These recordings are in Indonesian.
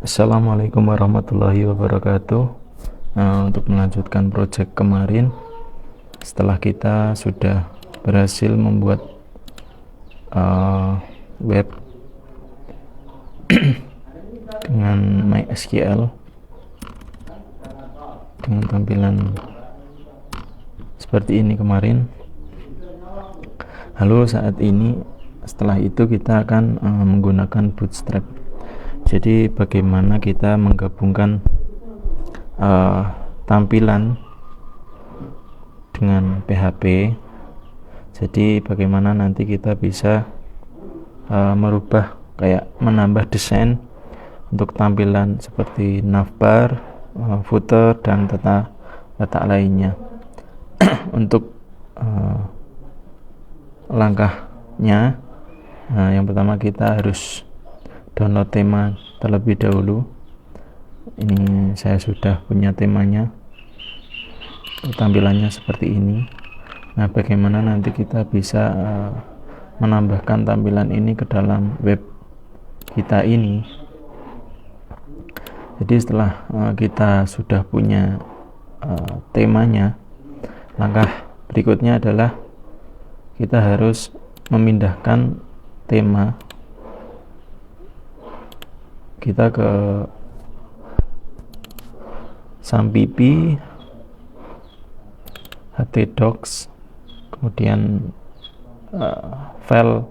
Assalamualaikum warahmatullahi wabarakatuh. Untuk melanjutkan proyek kemarin, setelah kita sudah berhasil membuat web dengan MySQL dengan tampilan seperti ini kemarin. Lalu saat ini, setelah itu kita akan menggunakan Bootstrap. Jadi bagaimana kita menggabungkan tampilan dengan PHP. Jadi bagaimana nanti kita bisa merubah, kayak menambah desain untuk tampilan seperti navbar, footer, dan letak lainnya. Untuk langkahnya, yang pertama kita harus download tema terlebih dahulu. Ini saya sudah punya temanya, tampilannya seperti ini. Nah, bagaimana nanti kita bisa menambahkan tampilan ini ke dalam web kita ini. Jadi setelah kita sudah punya temanya, langkah berikutnya adalah kita harus memindahkan tema kita ke Sampipi, htdocs, kemudian file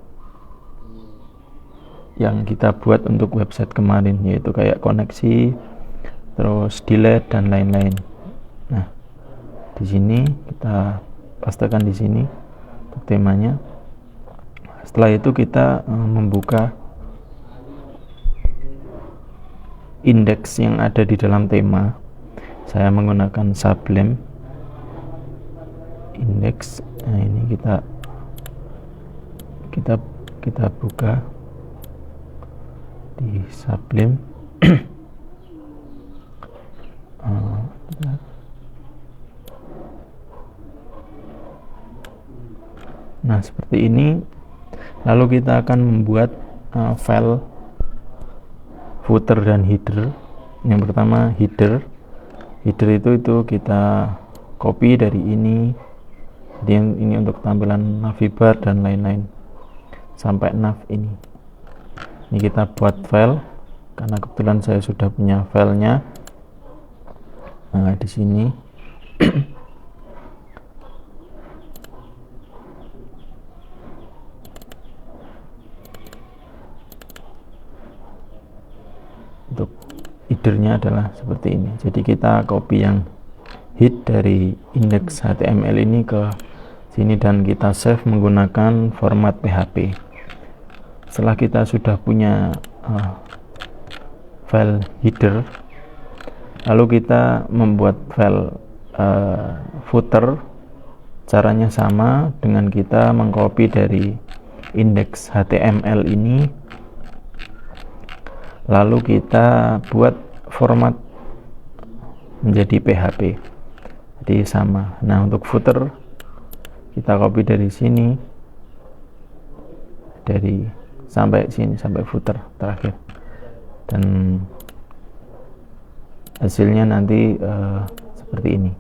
yang kita buat untuk website kemarin, yaitu kayak koneksi, terus delete, dan lain-lain. Nah, di sini kita pastekan di sini untuk temanya. Setelah itu kita membuka indeks yang ada di dalam tema. Saya menggunakan Sublime index. Nah, ini kita buka di Sublime. Nah, seperti ini. Lalu kita akan membuat file footer dan header. Yang pertama header itu kita copy dari ini. Jadi ini untuk tampilan navbar dan lain-lain sampai nav ini. Ini kita buat file, karena kebetulan saya sudah punya filenya. Nah, di sini untuk headernya adalah seperti ini. Jadi kita copy yang head dari indeks HTML ini ke sini dan kita save menggunakan format PHP. Setelah kita sudah punya file header, lalu kita membuat file footer. Caranya sama dengan kita mengcopy dari indeks HTML ini, lalu kita buat format menjadi PHP. Jadi sama. Nah, untuk footer kita copy dari sini, dari sampai sini, sampai footer terakhir, dan hasilnya nanti seperti ini.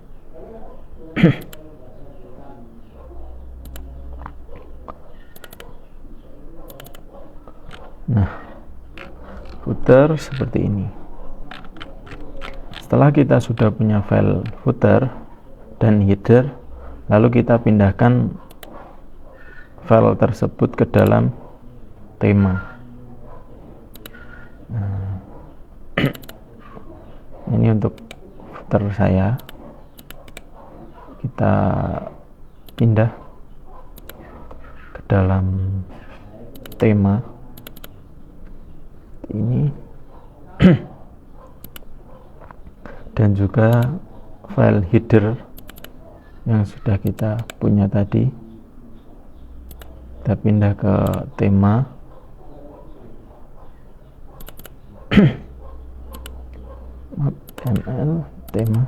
Nah, footer seperti ini. Setelah kita sudah punya file footer dan header, lalu kita pindahkan file tersebut ke dalam tema. Nah, ini untuk footer saya. Kita pindah ke dalam tema ini. Dan juga file header yang sudah kita punya tadi, kita pindah ke tema. HTML tema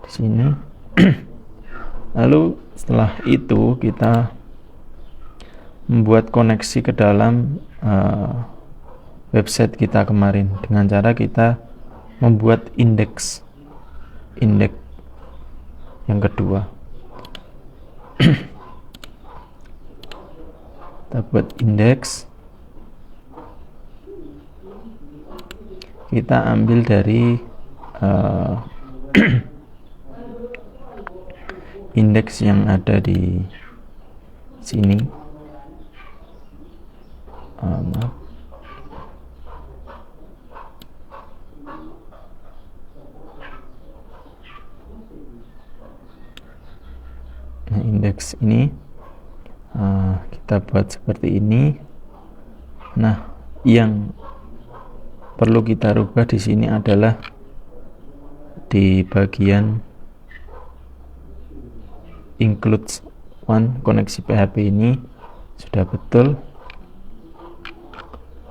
di sini. Lalu setelah itu kita membuat koneksi ke dalam website kita kemarin dengan cara kita membuat indeks yang kedua. Kita buat indeks, kita ambil dari indeks yang ada di sini. Maaf. Nah, indeks ini kita buat seperti ini. Nah, yang perlu kita rubah di sini adalah di bagian includes one koneksi PHP ini sudah betul.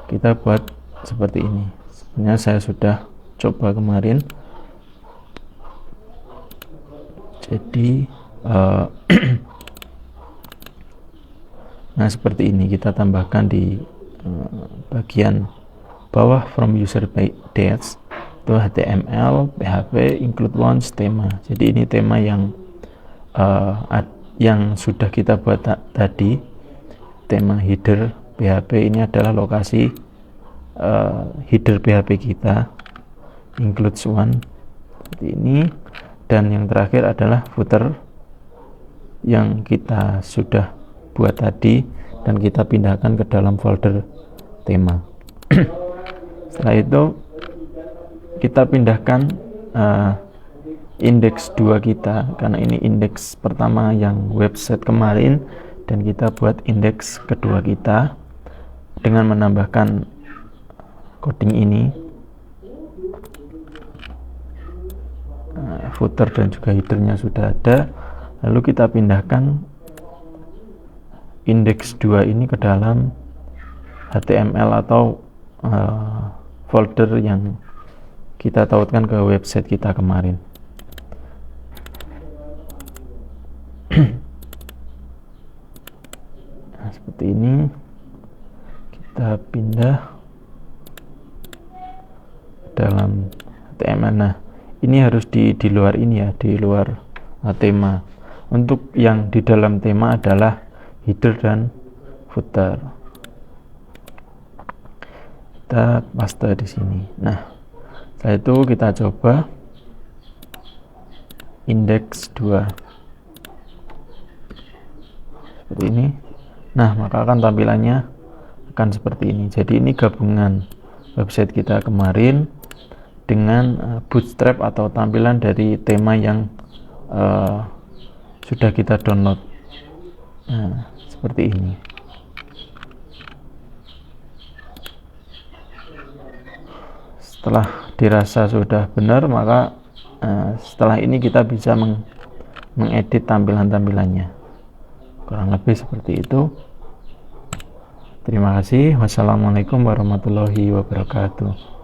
Kita buat seperti ini. Sebenarnya saya sudah coba kemarin. Jadi nah seperti ini kita tambahkan di bagian bawah from user dates itu HTML, PHP, include launch, tema. Jadi ini tema yang sudah kita buat tadi. Tema header PHP ini adalah lokasi header PHP kita, includes one seperti ini. Dan yang terakhir adalah footer yang kita sudah buat tadi dan kita pindahkan ke dalam folder tema. Setelah itu kita pindahkan indeks 2 kita, karena ini indeks pertama yang website kemarin, dan kita buat indeks kedua kita dengan menambahkan coding ini, footer dan juga headernya sudah ada. Lalu kita pindahkan indeks 2 ini ke dalam HTML atau folder yang kita tautkan ke website kita kemarin. Nah, seperti ini kita pindah dalam HTML. Nah, ini harus di luar ini ya, di luar tema. Untuk yang di dalam tema adalah header dan footer. Kita paste di sini. Nah, setelah itu kita coba indeks 2 seperti ini. Nah, maka akan tampilannya akan seperti ini. Jadi ini gabungan website kita kemarin dengan bootstrap atau tampilan dari tema yang sudah kita download. Nah, seperti ini. Setelah dirasa sudah benar, maka setelah ini kita bisa mengedit tampilan-tampilannya. Kurang lebih seperti itu. Terima kasih. Wassalamualaikum warahmatullahi wabarakatuh.